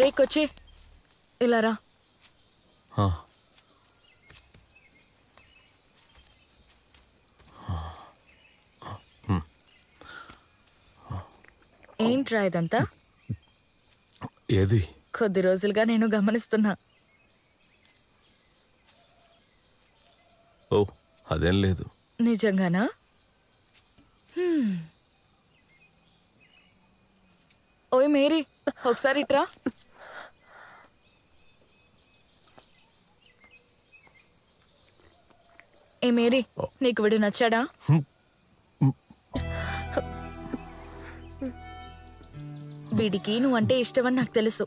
రేకొచ్చి ఇలా రా. ఏంట్రా ఇదంతా? ఏది? కొద్ది రోజులుగా నేను గమనిస్తున్నా. ఓ అదేం లేదు. నిజంగానా? ఓయ్ మేరీ, ఒకసారి ఇట్రా. ఏ మేరీ, నీకు వీడు నచ్చాడా? వీడికి నువ్వంటే ఇష్టమని నాకు తెలుసు.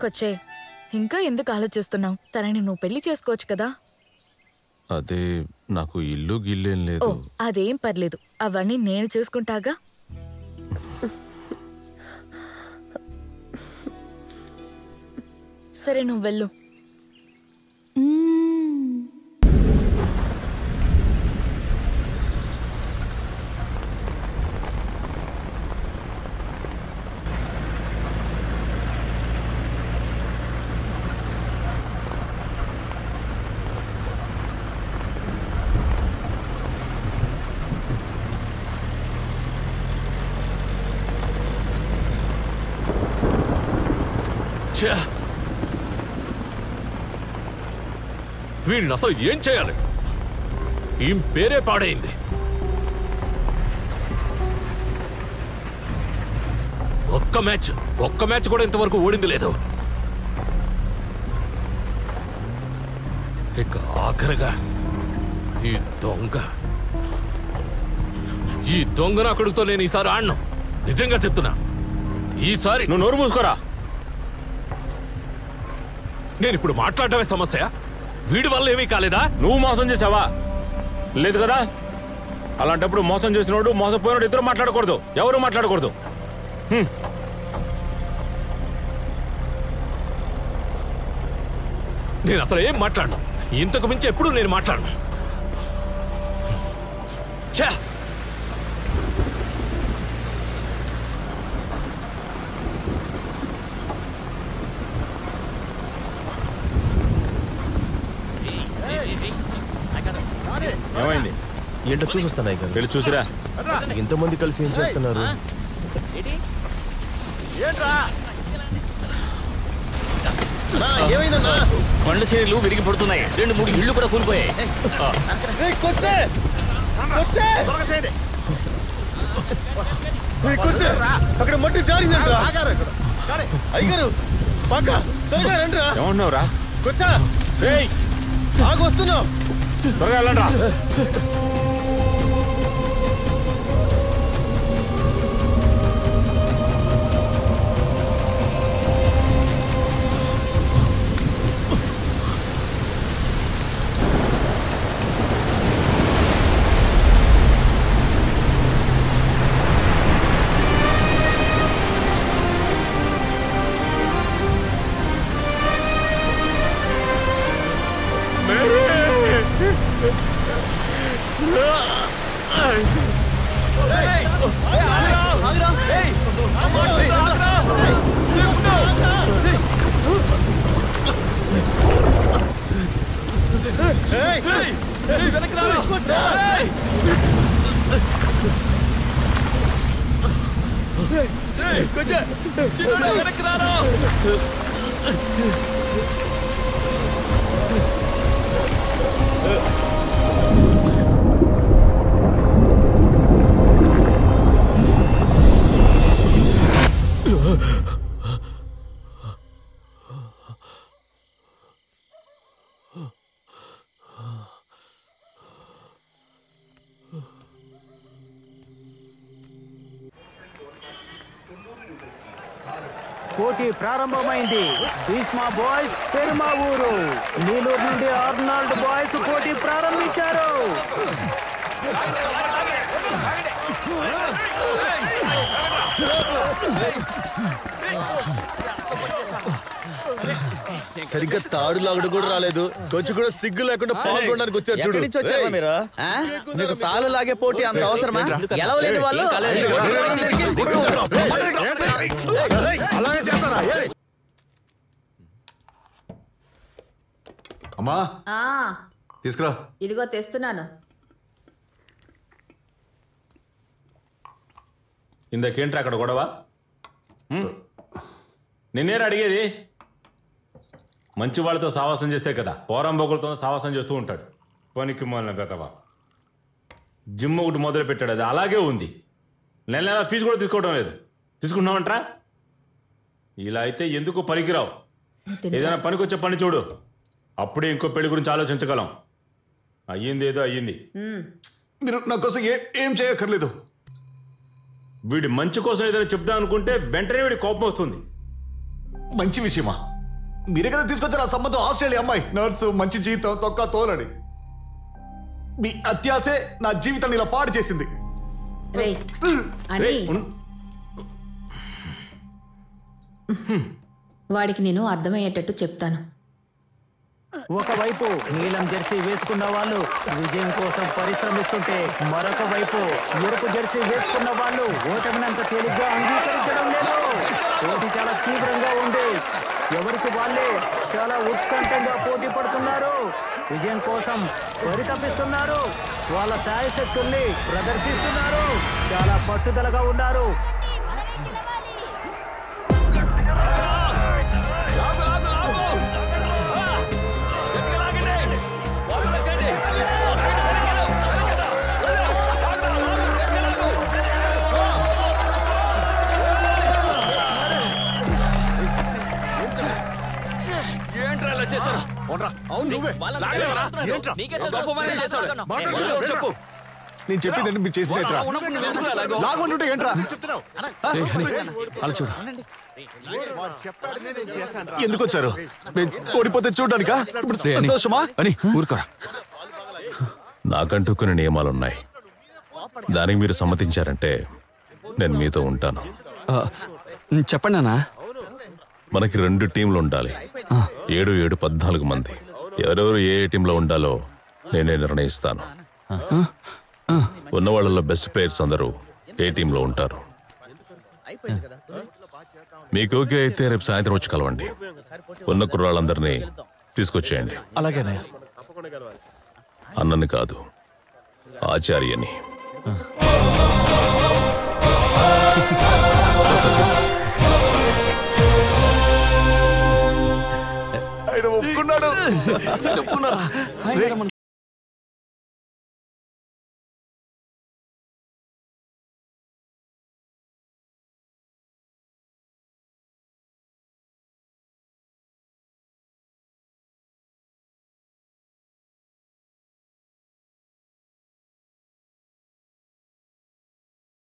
కొచ్చే, ఇంకా ఎందుకు ఆలోచిస్తున్నావు? తనని నువ్వు పెళ్లి చేసుకోవచ్చు కదా. అదే నాకు ఇల్లు గిల్లేం లేదు. అదేం పర్లేదు, అవన్నీ నేను చూసుకుంటాగా. సరే నువ్వు వెళ్ళు. వీడిని అసలు ఏం చేయాలి? టీం పేరే పాడైంది. ఒక్క మ్యాచ్ కూడా ఇంతవరకు ఓడింది లేదు. ఇక ఆఖరిగా ఈ దొంగ నా కొడుకుతో నేను ఈసారి ఆడను. నిజంగా చెప్తున్నా, ఈసారి. నువ్వు నోరు మూసుకోరా. నేను ఇప్పుడు మాట్లాడటమే సమస్య. వీడి వల్ల ఏమీ కాలేదా? నువ్వు మోసం చేసావా? లేదు కదా. అలాంటప్పుడు మోసం చేసినోడు మోసపోయినోడు ఇద్దరు మాట్లాడకూడదు, ఎవరు మాట్లాడకూడదు. నేను అసలు ఏం మాట్లాడను. ఇంతకు మించి ఎప్పుడు నేను మాట్లాడను. ఛా! ఏమైంది? ఏంటో చూసొస్తాను. వెళ్ళి చూసిరా. ఇంతమంది కలిసి ఏం చేస్తున్నారు? ఏమైందన్నా? కొండ చర్యలు విరిగి పడుతున్నాయి. 2-3 ఇళ్ళు కూడా కూలిపోయాయి. అక్కడ మట్టి జారిందంట. అయ్యారు ఏమంటున్నావురా? కొచ్చా ఆగు, వస్తున్నావు. త్వరగా వెళ్ళండి రా. పోటీ ప్రారంభమైంది. భీష్మా బాయ్స్ పెరుమా ఊరు, నీలూరు నుండి ఆర్నాల్డ్ బాయ్స్ పోటీ ప్రారంభించారు. సరిగ్గా తాడు లాగడు కూడా రాలేదు. కొంచెం కూడా సిగ్గు లేకుండా పాల్గొనడానికి వచ్చారు చూడు. ఎక్కడి నుంచి వచ్చారా మీరు? మీకు తాళ్ళు లాగే పోటీ అంత అవసరమా? గెలవలేదు వాళ్ళు. అలాగే చేస్తారా? అమ్మా తీసుకురా. ఇదిగో తెస్తున్నాను. ఇందాకేంట్రా అక్కడ గొడవ? నిన్నేరా అడిగేది? మంచి వాళ్ళతో సావాసం చేస్తే కదా పోరంబోకులతో సావాసం చేస్తూ ఉంటాడు. పనికి మాలిన బెతవా. జిమ్ ఒకటి మొదలు పెట్టాడు, అది అలాగే ఉంది. నెల నెల ఫీజు కూడా తీసుకోవడం లేదు. తీసుకుంటున్నావంట్రా? ఇలా అయితే ఎందుకు పనికిరావు. ఏదైనా పనికొచ్చే పని చూడు, అప్పుడే ఇంకో పెళ్లి గురించి ఆలోచించగలం. అయ్యింది ఏదో అయ్యింది. మీరు నా కోసం ఏం చేయక్కర్లేదు. వీడి మంచి కోసం ఏదైనా చెప్దాం అనుకుంటే వెంటనే వీడి కోపం వస్తుంది. మంచి విషయమా? మీరే కదా తీసుకొచ్చారు ఆ సంబంధం. ఆస్ట్రేలియా అమ్మాయి, నర్సు, మంచి జీతం, తొక్క తోలని. మీ అత్యాసే నా జీవితాన్ని ఇలా పాడు చేసింది. వాడికి నేను అర్థమయ్యేటట్టు చెప్తాను. ఒకవైపు నీలం జెర్సీ వేసుకున్న వాళ్ళు విజయం కోసం పరిశ్రమిస్తుంటే, మరొక వైపు ఎరుపు జెర్సీ వేసుకున్న వాళ్ళు ఓటమినంత తేలిగ్గా అంగీకరించడం లేదు. పోటీ చాలా తీవ్రంగా ఉంది. ఎవరికి వాళ్ళే చాలా ఉత్కంఠంగా పోటీ పడుతున్నారు. విజయం కోసం పరితపిస్తున్నారు. వాళ్ళ శాయశక్తుల్ని ప్రదర్శిస్తున్నారు. చాలా పట్టుదలగా ఉన్నారు. నేను చెప్పిందంటే మీరు చేసింది లాగుంటుంటే ఏంట్రా? ఎందుకు వచ్చారు? ఓడిపోతే చూడడానికా? ఇప్పుడు సంతోషమా అని ఊరుకోరా. నాకంటూ కొన్ని నియమాలున్నాయి. దానికి మీరు సమ్మతించారంటే నేను మీతో ఉంటాను. చెప్పండి అన్నా. మనకి 2 టీంలు ఉండాలి. 7, 14 మంది. ఎవరెవరు ఏ టీంలో ఉండాలో నేనే నిర్ణయిస్తాను. ఉన్న వాళ్ళలో బెస్ట్ ప్లేయర్స్ అందరూ ఏ టీంలో ఉంటారు. మీకు ఓకే అయితే రేపు సాయంత్రం వచ్చి కలవండి. ఉన్న కుర్రాళ్ళందరినీ తీసుకొచ్చేయండి. అలాగేనే. అన్నని కాదు, ఆచార్యని. ఆయన ఒప్పుకున్నాడు.